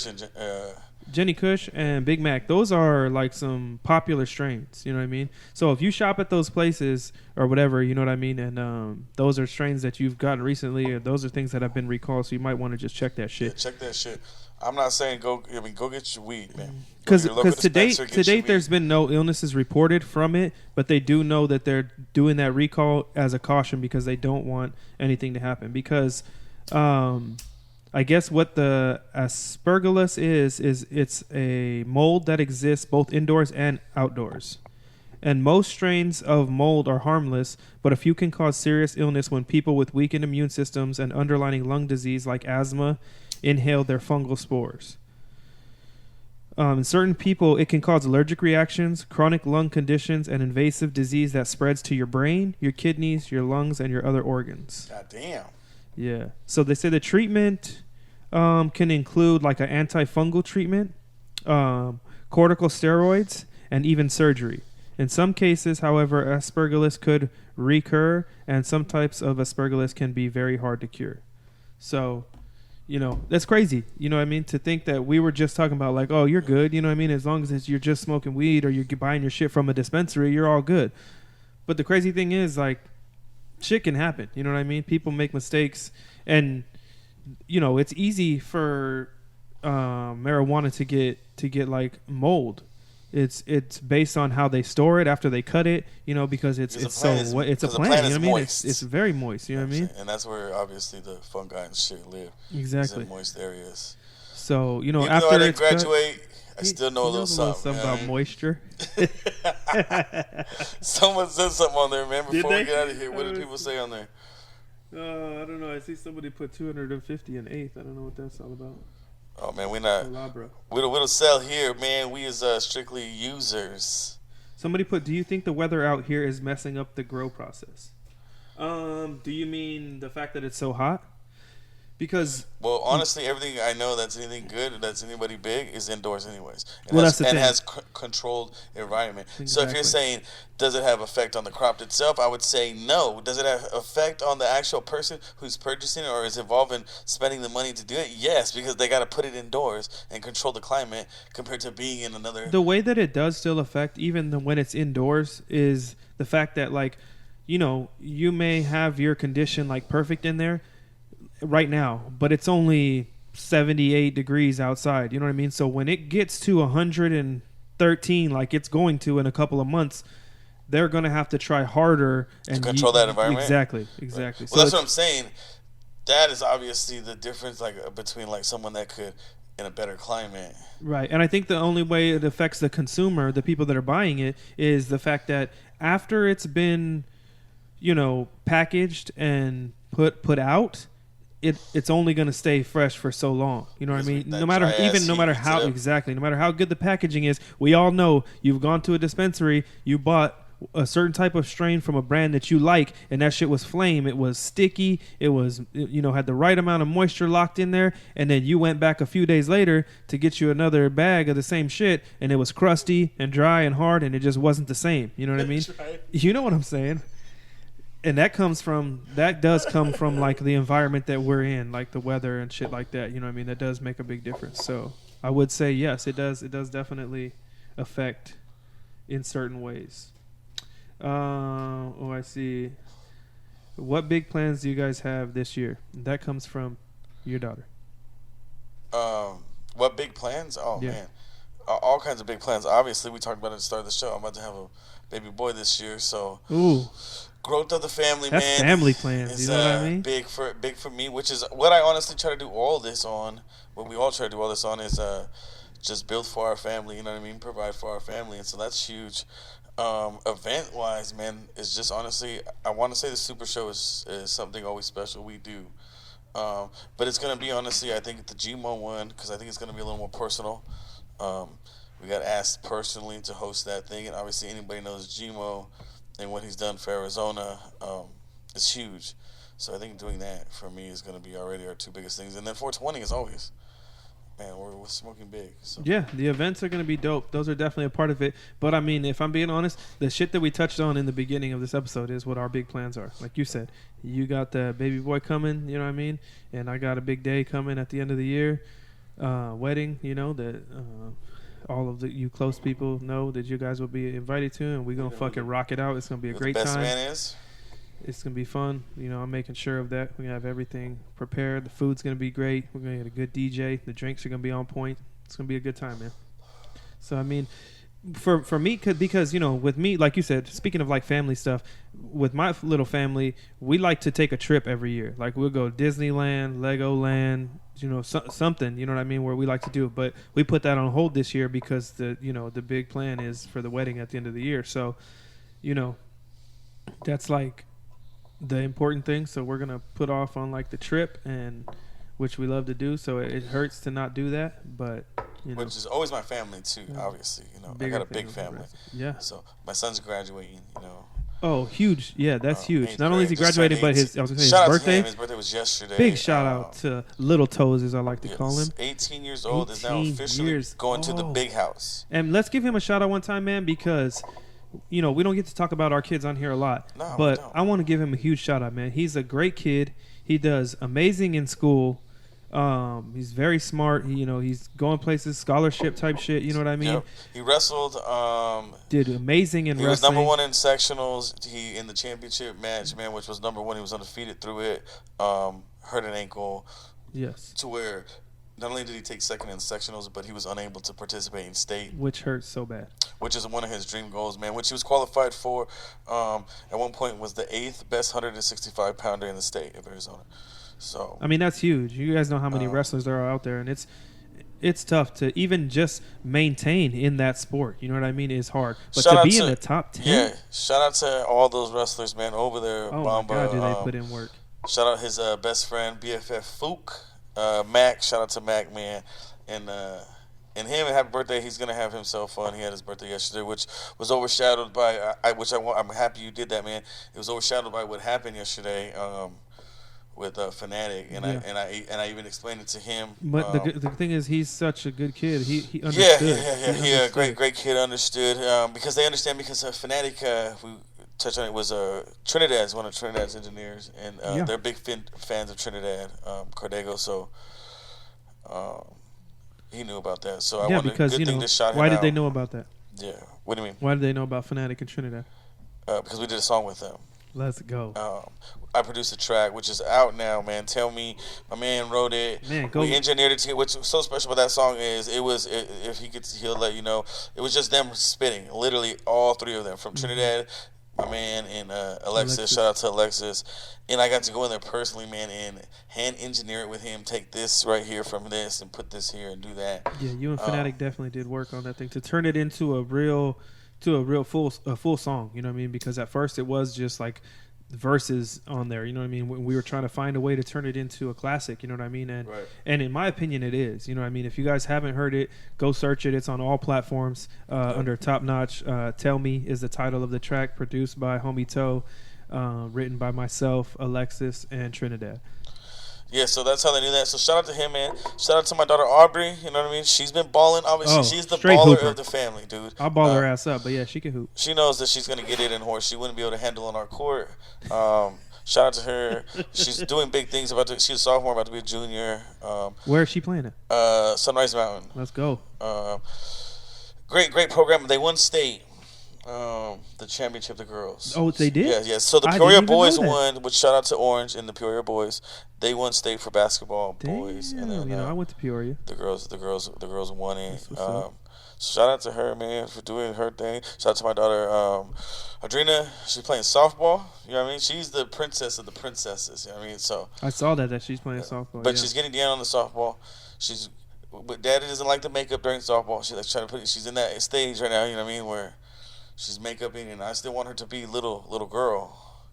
Jenny Kush and Big Mac, those are like some popular strains, you know what I mean? So if you shop at those places or whatever, you know what I mean? And those are strains that you've gotten recently, or those are things that have been recalled, so you might want to just check that shit. Yeah, check that shit. I'm not saying go get your weed, man. Because to date there's been no illnesses reported from it, but they do know that they're doing that recall as a caution because they don't want anything to happen. Because I guess what the aspergillus is it's a mold that exists both indoors and outdoors. And most strains of mold are harmless, but a few can cause serious illness when people with weakened immune systems and underlying lung disease like asthma inhale their fungal spores. In certain people, it can cause allergic reactions, chronic lung conditions, and invasive disease that spreads to your brain, your kidneys, your lungs, and your other organs. God damn. Yeah. So they say the treatment can include like an antifungal treatment, corticosteroids, and even surgery. In some cases, however, aspergillus could recur, and some types of aspergillus can be very hard to cure. So, that's crazy. You know what I mean? To think that we were just talking about like, oh, you're good. You know what I mean? As long as you're just smoking weed or you're buying your shit from a dispensary, you're all good. But the crazy thing is, like, shit can happen. You know what I mean? People make mistakes, and it's easy for marijuana to get like mold. It's based on how they store it after they cut it, because it's a plant. You know what I mean? It's very moist. You know what I mean? And that's where obviously the fungi and shit live. Exactly. In moist areas. So Even after though I didn't graduate, I still know a little something. About moisture. Someone said something on there, man. Before we get out of here, what did people say on there? I don't know. I see somebody put 250 in eighth. I don't know what that's all about. Oh man, we don't sell here, man. We is strictly users. Somebody put, do you think the weather out here is messing up the grow process? Do you mean the fact that it's so hot? Because honestly, everything I know that's anything good, that's anybody big, is indoors anyways. And has controlled environment. Exactly. So if you're saying, does it have effect on the crop itself? I would say no. Does it have effect on the actual person who's purchasing it or is involved in spending the money to do it? Yes, because they got to put it indoors and control the climate compared to being in another. The way that it does still affect, even when it's indoors, is the fact that, like, you may have your condition like perfect in there right now, but it's only 78 degrees outside. You know what I mean? So when it gets to 113, like it's going to in a couple of months, they're going to have to try harder and to control that environment. Exactly. Right. So well, that's what I'm saying. That is obviously the difference, like between like someone that could in a better climate. Right. And I think the only way it affects the consumer, the people that are buying it, is the fact that after it's been, packaged and put out, it's only going to stay fresh for so long. You know what I mean? No matter how good the packaging is, we all know you've gone to a dispensary, you bought a certain type of strain from a brand that you like, and that shit was flame. It was sticky. It was, had the right amount of moisture locked in there, and then you went back a few days later to get you another bag of the same shit, and it was crusty and dry and hard, and it just wasn't the same. You know what I mean? Right. You know what I'm saying? And that does come from like the environment that we're in, like the weather and shit like that. You know what I mean? That does make a big difference. So I would say yes, it does. It does definitely affect in certain ways. I see. What big plans do you guys have this year? That comes from your daughter. What big plans? Oh yeah. Man, all kinds of big plans. Obviously, we talked about it at the start of the show. I'm about to have a baby boy this year, so. Ooh. Growth of the family, that's man. Family plans, you know what I mean? Big for me, which is what I honestly try to do all this on. What we all try to do all this on is just build for our family, you know what I mean? Provide for our family, and so that's huge. Event-wise, man, it's just honestly, I want to say the Super Show is something always special we do. But it's going to be, honestly, I think the GMO one, because I think it's going to be a little more personal. We got asked personally to host that thing, and obviously anybody knows GMO and what he's done for Arizona is huge. So I think doing that for me is going to be already our two biggest things. And then 420 is always, man, we're smoking big. So. Yeah, the events are going to be dope. Those are definitely a part of it. But I mean, if I'm being honest, the shit that we touched on in the beginning of this episode is what our big plans are. Like you said, you got the baby boy coming, you know what I mean? And I got a big day coming at the end of the year. Wedding, that all of you close people know that you guys will be invited to, and we're going to fucking rock it out. It's going to be a great time. The best man is? It's going to be fun. I'm making sure of that. We're going to have everything prepared. The food's going to be great. We're going to get a good DJ. The drinks are going to be on point. It's going to be a good time, man. So, I mean, For me, because with me, like you said, speaking of like family stuff, with my little family, we like to take a trip every year. Like we'll go Disneyland, Legoland, something, you know what I mean, where we like to do it. But we put that on hold this year because the big plan is for the wedding at the end of the year. So, that's like the important thing. So we're gonna put off on like the trip, and which we love to do. So it hurts to not do that, but. Which is always my family too, obviously. I got a big family. Yeah. So my son's graduating. Oh, huge! Yeah, that's huge. Not grade. only is he graduating, but his shout out birthday. To him. His birthday was yesterday. Big shout out to Little Toes, as I like to call him. 18 years old is now officially going to the big house. And let's give him a shout out one time, man, because we don't get to talk about our kids on here a lot. No, but I want to give him a huge shout out, man. He's a great kid. He does amazing in school. He's very smart. He's going places, scholarship type shit. You know what I mean? Yep. He wrestled. Did amazing in wrestling. He was number one in sectionals. He in the championship match, man, which was number one. He was undefeated through it. Hurt an ankle. Yes. To where not only did he take second in sectionals, but he was unable to participate in state, which hurts so bad. Which is one of his dream goals, man. Which he was qualified for. At one point, was the 8th best 165 pounder in the state of Arizona. So I mean, that's huge. You guys know how many wrestlers there are out there, and it's tough to even just maintain in that sport. You know what I mean? It's hard. But to be in the top 10? Yeah. Shout out to all those wrestlers, man, over there. Oh, Bamba, my God, do they put in work. Shout out his best friend, BFF Fook, Mac. Shout out to Mac, man. And him, happy birthday. He's going to have himself fun. He had his birthday yesterday, which was overshadowed by, I'm happy you did that, man. It was overshadowed by what happened yesterday. With Fanatic, and I even explained it to him. But the thing is, he's such a good kid. He understood. Yeah. Great kid, understood. Because they understand, because Fanatic, we touched on it, was Trinidad's one of Trinidad's engineers, and they're big fans of Trinidad, Cordego. So he knew about that. So I wanted because good thing to shout him why did out. they know about that? Yeah. What do you mean? Why did they know about Fanatic in Trinidad? Because we did a song with them. Let's go. I produced a track, which is out now, man. Tell Me, my man wrote it. Man, go. We engineered it. What's so special about that song is if he gets, he'll let you know. It was just them spitting, literally all three of them from Trinidad, my man, and Alexis. Shout out to Alexis. And I got to go in there personally, man, and hand engineer it with him. Take this right here from this and put this here and do that. Yeah, you and Fanatic definitely did work on that thing to turn it into a real full song, you know what I mean? Because at first it was just like verses on there, you know what I mean? We were trying to find a way to turn it into a classic, you know what I mean? And in my opinion, it is, you know what I mean? If you guys haven't heard it, go search it. It's on all platforms under Top Notch. Tell Me is the title of the track, produced by Homie Toe, written by myself, Alexis, and Trinidad. Yeah, so that's how they knew that. So shout out to him, man. Shout out to my daughter Aubrey. You know what I mean? She's been balling. Obviously, she's the baller hooper of the family, dude. I'll ball her ass up, but yeah, she can hoop. She knows that she's gonna get it in horse. She wouldn't be able to handle on our court. Shout out to her. She's doing big things. She's a sophomore, about to be a junior. Where is she playing at? Sunrise Mountain. Let's go. Great program. They won state. The championship, the girls. Oh, they did? Yeah. So the Peoria boys won, which shout out to Orange and the Peoria boys. They won state for basketball, boys. And then, I went to Peoria. The girls won it. So shout out to her, man, for doing her thing. Shout out to my daughter, Adrina. She's playing softball. You know what I mean? She's the princess of the princesses. You know what I mean? So I saw that she's playing softball. But she's getting down on the softball. But Daddy doesn't like the makeup during softball. She's like trying to she's in that stage right now. You know what I mean? Where she's makeuping, and I still want her to be little girl.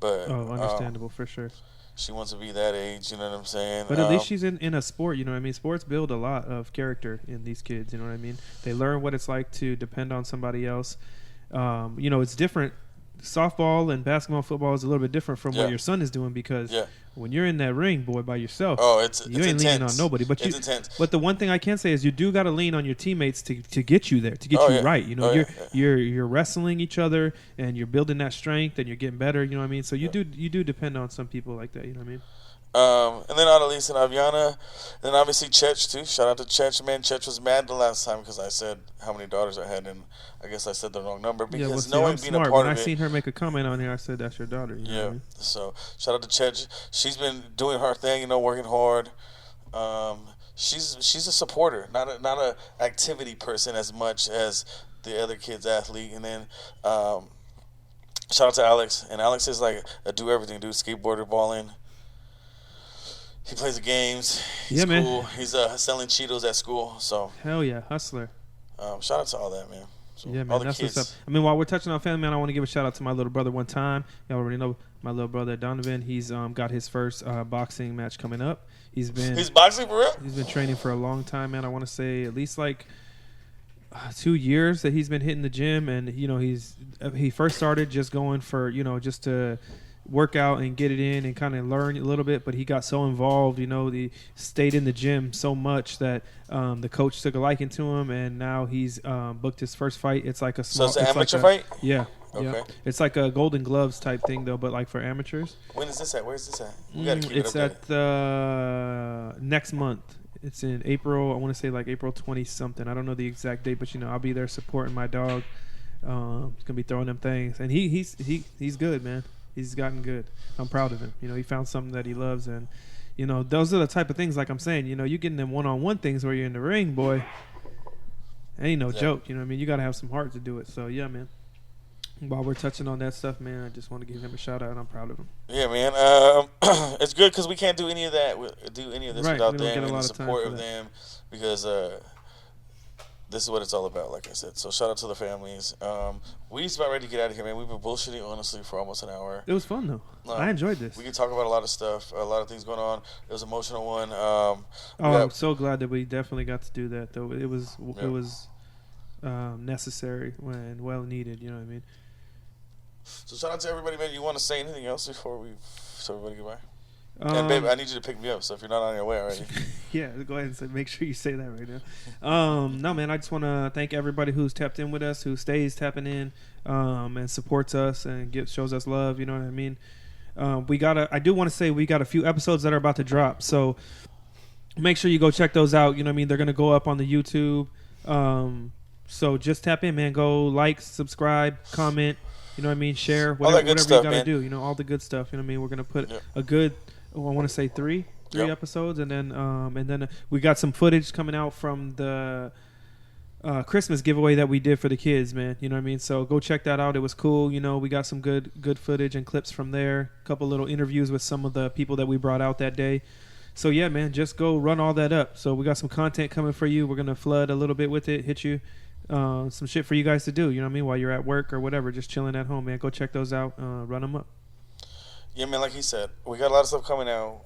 But understandable for sure. She wants to be that age, you know what I'm saying? But at least she's in a sport, you know what I mean? Sports build a lot of character in these kids, you know what I mean? They learn what it's like to depend on somebody else. It's different. Softball and basketball, football is a little bit different from what your son is doing, because when you're in that ring, boy, by yourself, you ain't leaning on nobody. But it's intense. But the one thing I can say is you do got to lean on your teammates to get you there, to get you right. You know, you're wrestling each other, and you're building that strength, and you're getting better. You know what I mean? So you do depend on some people like that. You know what I mean? And then Annalise and Aviana, and then obviously Chech too. Shout out to Chech, man. Chech was mad the last time because I said how many daughters I had, and I guess I said the wrong number because no one being smart. a part when of it. I seen her make a comment on here, I said that's your daughter. You know what I mean? So shout out to Chech. She's been doing her thing, working hard. she's a supporter, not a activity person as much as the other kid's athlete. And then shout out to Alex, and Alex is like a do everything dude, skateboarder, balling. He plays the games. He's cool. He's selling Cheetos at school. So hell yeah, hustler. Shout out to all that, man. So yeah, man, that's what's up. I mean, while we're touching on family, man, I want to give a shout out to my little brother one time. Y'all already know my little brother Donovan. He's got his first boxing match coming up. He's boxing for real? He's been training for a long time, man. I want to say at least like 2 years that he's been hitting the gym, and he first started just going for just to work out and get it in and kind of learn a little bit, but he got so involved, he stayed in the gym so much that the coach took a liking to him, and now he's booked his first fight. It's like a small. So it's an amateur fight? Yeah. Okay. Yeah. It's like a Golden Gloves type thing though, but like for amateurs. When is this at? Where's this at? We gotta keep it's it at next month. It's in April. I want to say like April 20 something. I don't know the exact date, but I'll be there supporting my dog. He's gonna be throwing them things, and he's good, man. He's gotten good. I'm proud of him. He found something that he loves, and those are the type of things. Like I'm saying, you getting them one-on-one things where you're in the ring, boy. Ain't no joke. You know what I mean? You gotta have some heart to do it. So yeah, man. While we're touching on that stuff, man, I just want to give him a shout out. I'm proud of him. Yeah, man. It's good because we can't do any of that, without them and the support of them, because this is what it's all about, like I said. So shout out to the families. We just about ready to get out of here, man. We've been bullshitting, honestly, for almost an hour. It was fun, though. I enjoyed this. We can talk about a lot of stuff, a lot of things going on. It was an emotional one. I'm so glad that we definitely got to do that, though. It was necessary and well needed, you know what I mean? So shout out to everybody, man. You want to say anything else before we tell everybody goodbye? And babe, I need you to pick me up. So if you're not on your way already, yeah, go ahead and make sure you say that right now. No, man, I just want to thank everybody who's tapped in with us, who stays tapping in, and supports us and shows us love. You know what I mean? I do want to say we got a few episodes that are about to drop, so make sure you go check those out. You know what I mean? They're gonna go up on the YouTube. So just tap in, man. Go like, subscribe, comment. You know what I mean? Share, whatever you gotta do. All the good stuff. You know what I mean? We're gonna put a good. I want to say three episodes, and then we got some footage coming out from the Christmas giveaway that we did for the kids, man. You know what I mean? So go check that out. It was cool. We got some good footage and clips from there. A couple little interviews with some of the people that we brought out that day. So yeah, man, just go run all that up. So we got some content coming for you. We're gonna flood a little bit with it, hit you. Some shit for you guys to do, you know what I mean, while you're at work or whatever, just chilling at home, man. Go check those out, run them up. Yeah, man, like he said, we got a lot of stuff coming out.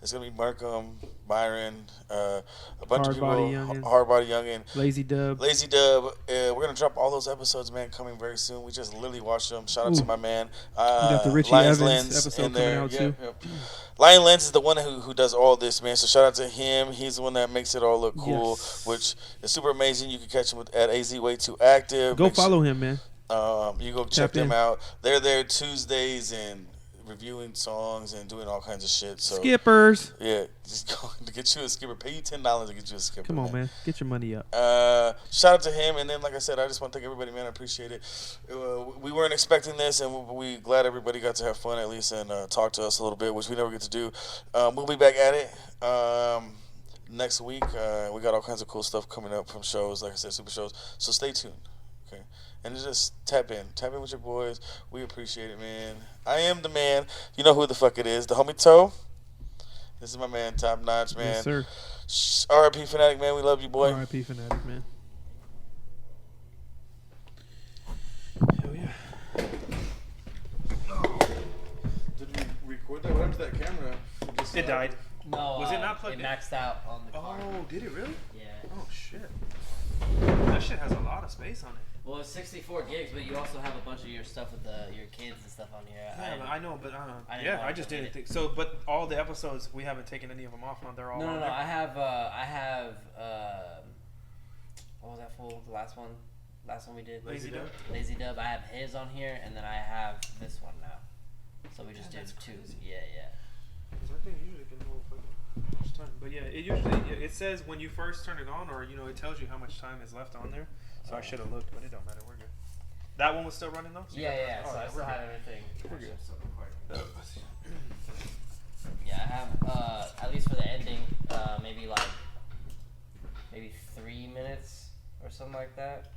It's going to be Markham, Byron, a bunch of people. Hardbody Youngin. Lazy Dub. We're going to drop all those episodes, man, coming very soon. We just literally watched them. Shout out to my man. You got the Richie Lions Evans Lens episode in there. coming out, too. Yep. Lion Lens is the one who does all this, man. So shout out to him. He's the one that makes it all look cool, which is super amazing. You can catch him at AZWay2Active. Go follow him, man. You go check them out. They're there Tuesdays and reviewing songs and doing all kinds of shit. So skippers. Yeah, just go to get you a skipper. Pay you $10 to get you a skipper. Come on, man. Get your money up. Shout out to him, and then like I said, I just want to thank everybody, man. I appreciate it. We weren't expecting this, and we glad everybody got to have fun at least and talk to us a little bit, which we never get to do. We'll be back at it next week. We got all kinds of cool stuff coming up from shows, like I said, super shows. So stay tuned. Okay. And just tap in with your boys. We appreciate it, man. I am the man. You know who the fuck it is. The Homie Toe. This is my man, Top Notch, man. Yes, sir. R.I.P. Fanatic, man. We love you, boy. R.I.P. Fanatic, man. Hell yeah. Did we record that? What happened to that camera? It died. No. Was it not plugged in? It maxed out on the car. Oh, did it really? Yeah. Oh, shit. That shit has a lot of space on it. Well, it's 64 gigs, but you also have a bunch of your stuff with your kids and stuff on here. Yeah, I know, but I just didn't think so. But all the episodes, we haven't taken any of them off. They're all No. there. I have what was that fool? The last one we did. Lazy Dub. I have his on here, and then I have this one now. So we just did two. Crazy. Yeah. That thing usually can hold fucking much time. But yeah, it says when you first turn it on, or it tells you how much time is left on there. So I should have looked, but it don't matter. We're good. That one was still running though? So Yeah. So I still have everything. We're good. Yeah, I have at least for the ending, maybe like maybe 3 minutes or something like that.